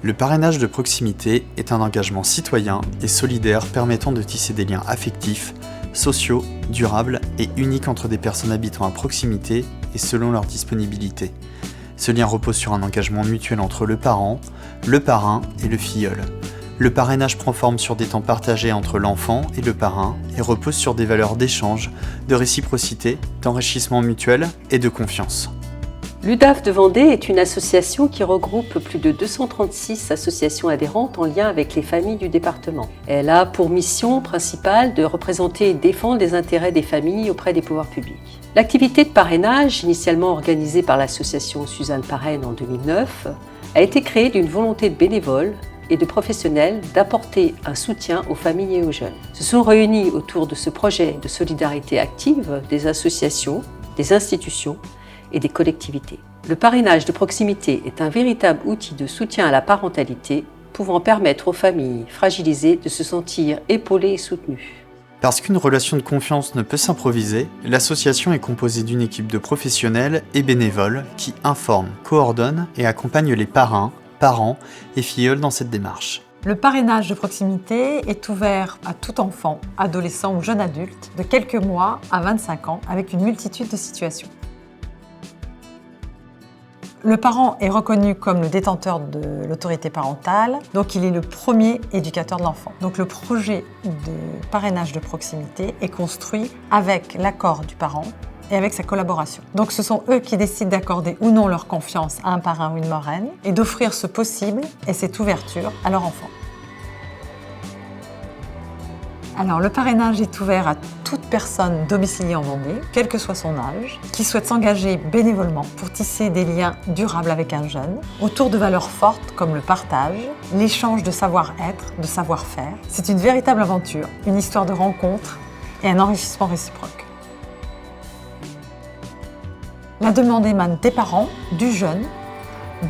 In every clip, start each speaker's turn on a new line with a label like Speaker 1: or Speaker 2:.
Speaker 1: Le parrainage de proximité est un engagement citoyen et solidaire permettant de tisser des liens affectifs, sociaux, durables et uniques entre des personnes habitant à proximité et selon leur disponibilité. Ce lien repose sur un engagement mutuel entre le parent, le parrain et le filleul. Le parrainage prend forme sur des temps partagés entre l'enfant et le parrain et repose sur des valeurs d'échange, de réciprocité, d'enrichissement mutuel et de confiance.
Speaker 2: L'UDAF de Vendée est une association qui regroupe plus de 236 associations adhérentes en lien avec les familles du département. Elle a pour mission principale de représenter et défendre les intérêts des familles auprès des pouvoirs publics. L'activité de parrainage, initialement organisée par l'association Suzanne Parraine en 2009, a été créée d'une volonté de bénévoles et de professionnels d'apporter un soutien aux familles et aux jeunes. Se sont réunis autour de ce projet de solidarité active des associations, des institutions et des collectivités. Le parrainage de proximité est un véritable outil de soutien à la parentalité, pouvant permettre aux familles fragilisées de se sentir épaulées et soutenues.
Speaker 1: Parce qu'une relation de confiance ne peut s'improviser, l'association est composée d'une équipe de professionnels et bénévoles qui informent, coordonnent et accompagnent les parrains, parents et filleuls dans cette démarche.
Speaker 3: Le parrainage de proximité est ouvert à tout enfant, adolescent ou jeune adulte, de quelques mois à 25 ans, avec une multitude de situations. Le parent est reconnu comme le détenteur de l'autorité parentale, donc il est le premier éducateur de l'enfant. Donc le projet de parrainage de proximité est construit avec l'accord du parent et avec sa collaboration. Donc ce sont eux qui décident d'accorder ou non leur confiance à un parrain ou une marraine et d'offrir ce possible et cette ouverture à leur enfant. Alors, le parrainage est ouvert à toute personne domiciliée en Vendée, quel que soit son âge, qui souhaite s'engager bénévolement pour tisser des liens durables avec un jeune, autour de valeurs fortes comme le partage, l'échange de savoir-être, de savoir-faire. C'est une véritable aventure, une histoire de rencontre et un enrichissement réciproque. La demande émane des parents, du jeune,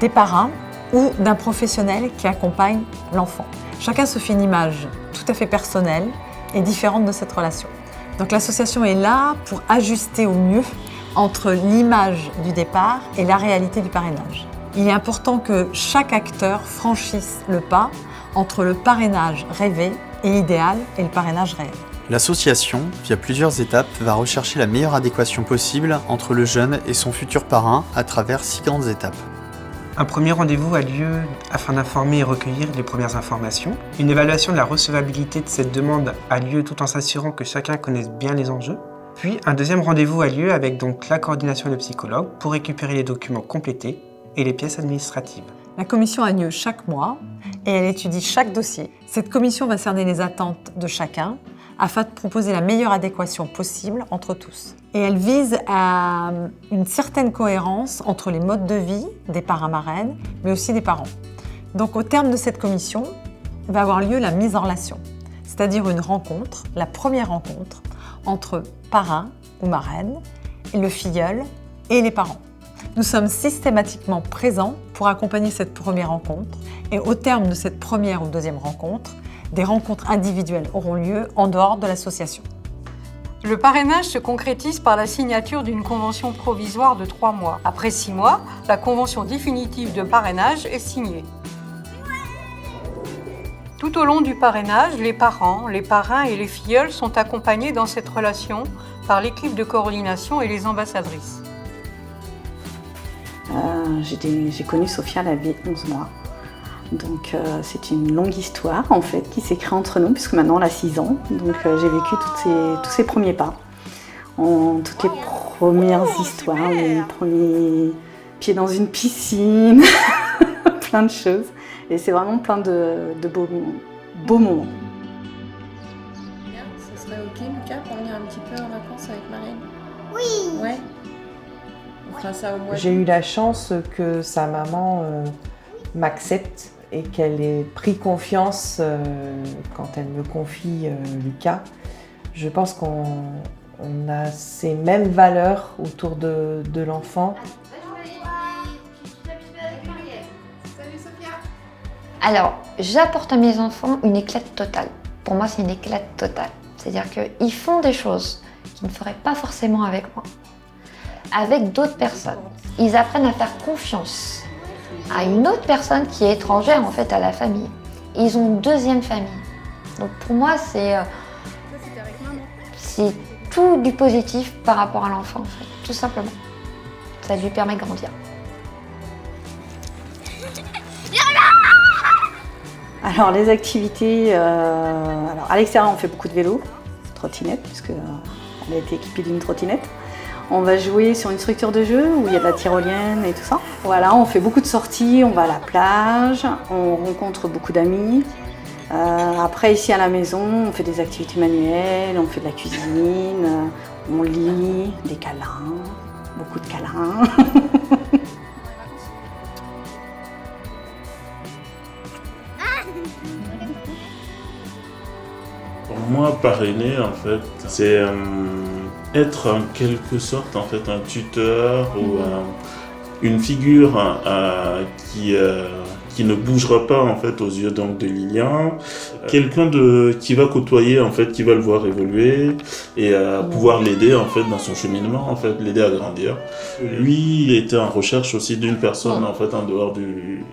Speaker 3: des parrains ou d'un professionnel qui accompagne l'enfant. Chacun se fait une image tout à fait personnelle et différente de cette relation. Donc l'association est là pour ajuster au mieux entre l'image du départ et la réalité du parrainage. Il est important que chaque acteur franchisse le pas entre le parrainage rêvé et idéal et le parrainage réel.
Speaker 1: L'association, via plusieurs étapes, va rechercher la meilleure adéquation possible entre le jeune et son futur parrain à travers 6 grandes étapes.
Speaker 4: Un premier rendez-vous a lieu afin d'informer et recueillir les premières informations. Une évaluation de la recevabilité de cette demande a lieu tout en s'assurant que chacun connaisse bien les enjeux. Puis un deuxième rendez-vous a lieu avec donc la coordination et le psychologue pour récupérer les documents complétés et les pièces administratives.
Speaker 3: La commission a lieu chaque mois et elle étudie chaque dossier. Cette commission va cerner les attentes de chacun afin de proposer la meilleure adéquation possible entre tous. Et elle vise à une certaine cohérence entre les modes de vie des parrains-marraines, mais aussi des parents. Donc au terme de cette commission, va avoir lieu la mise en relation, c'est-à-dire une rencontre, la première rencontre, entre parrain ou marraine, et le filleul et les parents. Nous sommes systématiquement présents pour accompagner cette première rencontre, et au terme de cette première ou deuxième rencontre, des rencontres individuelles auront lieu en dehors de l'association.
Speaker 5: Le parrainage se concrétise par la signature d'une convention provisoire de 3 mois. Après 6 mois, la convention définitive de parrainage est signée. Tout au long du parrainage, les parents, les parrains et les filleuls sont accompagnés dans cette relation par l'équipe de coordination et les ambassadrices.
Speaker 6: J'ai connu Sophia, elle avait 11 mois. Donc c'est une longue histoire en fait qui s'est créée entre nous puisque maintenant elle a 6 ans. Donc j'ai vécu tous ses premiers pas, toutes les premières histoires, les premiers pieds dans une piscine, plein de choses. Et c'est vraiment plein de beaux moments.
Speaker 7: Ça serait ok Lucas pour venir un petit peu en vacances avec Marine?
Speaker 8: Oui.
Speaker 7: Ouais. On fera ça au mois.
Speaker 9: J'ai eu la chance que sa maman m'accepte et qu'elle ait pris confiance quand elle me confie Lucas. Je pense qu'on a ces mêmes valeurs autour de l'enfant.
Speaker 8: Alors, j'apporte à mes enfants une éclate totale. Pour moi, c'est une éclate totale. C'est-à-dire qu'ils font des choses qu'ils ne feraient pas forcément avec moi, avec d'autres personnes. Ils apprennent à faire confiance à une autre personne qui est étrangère en fait à la famille. Et ils ont une deuxième famille. Donc pour moi, c'est tout du positif par rapport à l'enfant, en fait, tout simplement. Ça lui permet de grandir.
Speaker 6: Alors les activités, alors à l'extérieur on fait beaucoup de vélo, trottinette, puisque on a été équipé d'une trottinette. On va jouer sur une structure de jeu où il y a de la tyrolienne et tout ça. Voilà, on fait beaucoup de sorties, on va à la plage, on rencontre beaucoup d'amis. Après ici à la maison, on fait des activités manuelles, on fait de la cuisine, on lit, des câlins, beaucoup de câlins.
Speaker 10: Pour moi, parrainer, en fait, c'est être en quelque sorte en fait un tuteur ou une figure qui ne bougera pas en fait aux yeux donc de Lilian, quelqu'un qui va côtoyer en fait, qui va le voir évoluer et pouvoir l'aider en fait dans son cheminement, en fait l'aider à grandir. Lui, il était en recherche aussi d'une personne en fait en dehors du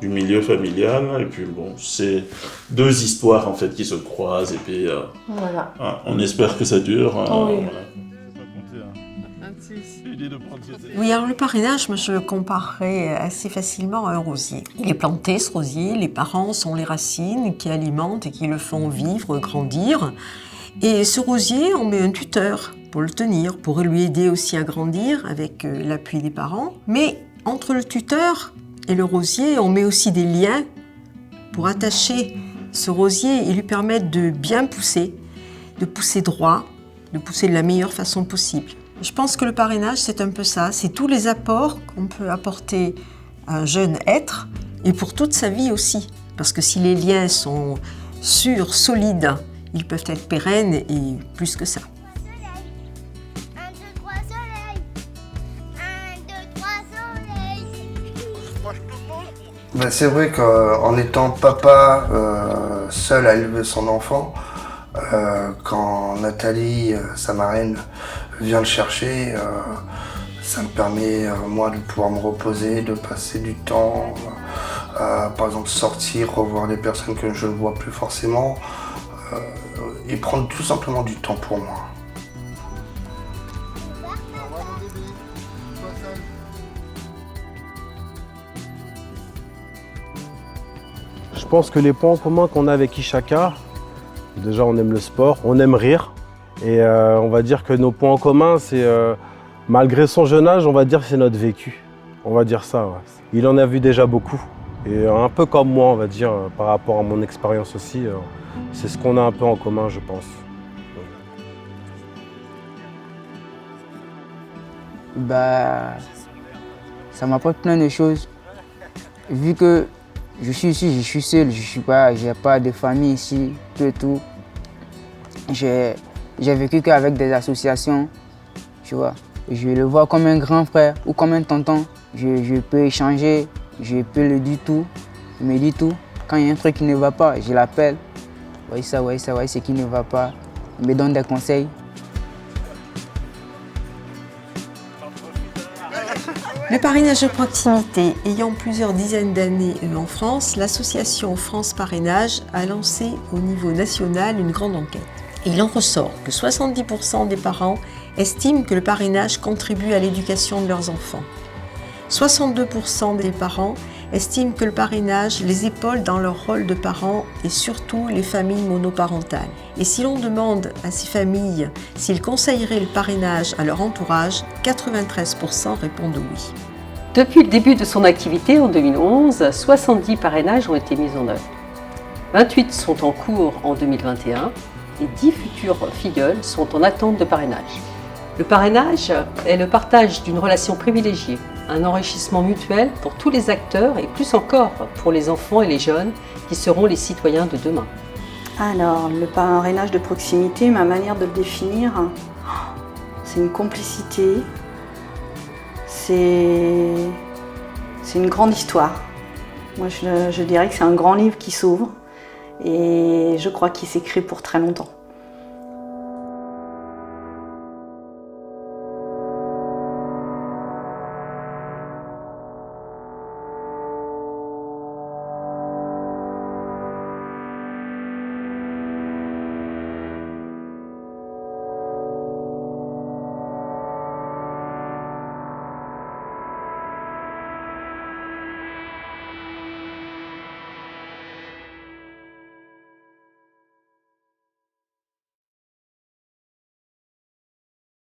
Speaker 10: milieu familial, et puis bon, c'est deux histoires en fait qui se croisent, et puis
Speaker 9: Voilà.
Speaker 10: on espère que ça dure.
Speaker 9: Oui.
Speaker 10: Voilà.
Speaker 2: Oui, alors le parrainage, moi, je le comparerais assez facilement à un rosier. Il est planté, ce rosier, les parents sont les racines qui alimentent et qui le font vivre, grandir. Et ce rosier, on met un tuteur pour le tenir, pour lui aider aussi à grandir avec l'appui des parents. Mais entre le tuteur et le rosier, on met aussi des liens pour attacher ce rosier et lui permettre de bien pousser, de pousser droit, de pousser de la meilleure façon possible. Je pense que le parrainage, c'est un peu ça, c'est tous les apports qu'on peut apporter à un jeune être et pour toute sa vie aussi. Parce que si les liens sont sûrs, solides, ils peuvent être pérennes et plus que ça.
Speaker 11: Ben, c'est vrai qu'en étant papa seul à élever son enfant, quand Nathalie, sa marraine, vient le chercher, ça me permet moi de pouvoir me reposer, de passer du temps, par exemple sortir, revoir des personnes que je ne vois plus forcément, et prendre tout simplement du temps pour moi.
Speaker 12: Je pense que les points communs qu'on a avec Ishaka, déjà on aime le sport, on aime rire. Et on va dire que nos points en commun, c'est malgré son jeune âge, on va dire que c'est notre vécu. On va dire ça, ouais. Il en a vu déjà beaucoup. Et un peu comme moi, on va dire, par rapport à mon expérience aussi, c'est ce qu'on a un peu en commun, je pense.
Speaker 13: Bah, ça m'apporte plein de choses. Vu que je suis ici, je suis seul, j'ai pas de famille ici, tout. J'ai vécu qu'avec des associations, tu vois. Je le vois comme un grand frère ou comme un tonton. Je peux échanger, je peux lui dire tout. Il me dit tout. Quand il y a un truc qui ne va pas, je l'appelle. Ouais, ce qui ne va pas. Il me donne des conseils.
Speaker 2: Le parrainage de proximité ayant plusieurs dizaines d'années en France, l'association France Parrainage a lancé au niveau national une grande enquête. Et il en ressort que 70% des parents estiment que le parrainage contribue à l'éducation de leurs enfants. 62% des parents estiment que le parrainage les épaule dans leur rôle de parents et surtout les familles monoparentales. Et si l'on demande à ces familles s'ils conseilleraient le parrainage à leur entourage, 93% répondent oui. Depuis le début de son activité en 2011, 70 parrainages ont été mis en œuvre. 28 sont en cours en 2021 et 10 futurs filleuls sont en attente de parrainage. Le parrainage est le partage d'une relation privilégiée, un enrichissement mutuel pour tous les acteurs et plus encore pour les enfants et les jeunes qui seront les citoyens de demain.
Speaker 6: Alors, le parrainage de proximité, ma manière de le définir, c'est une complicité, c'est une grande histoire. Moi, je dirais que c'est un grand livre qui s'ouvre et je crois qu'il s'écrit pour très longtemps.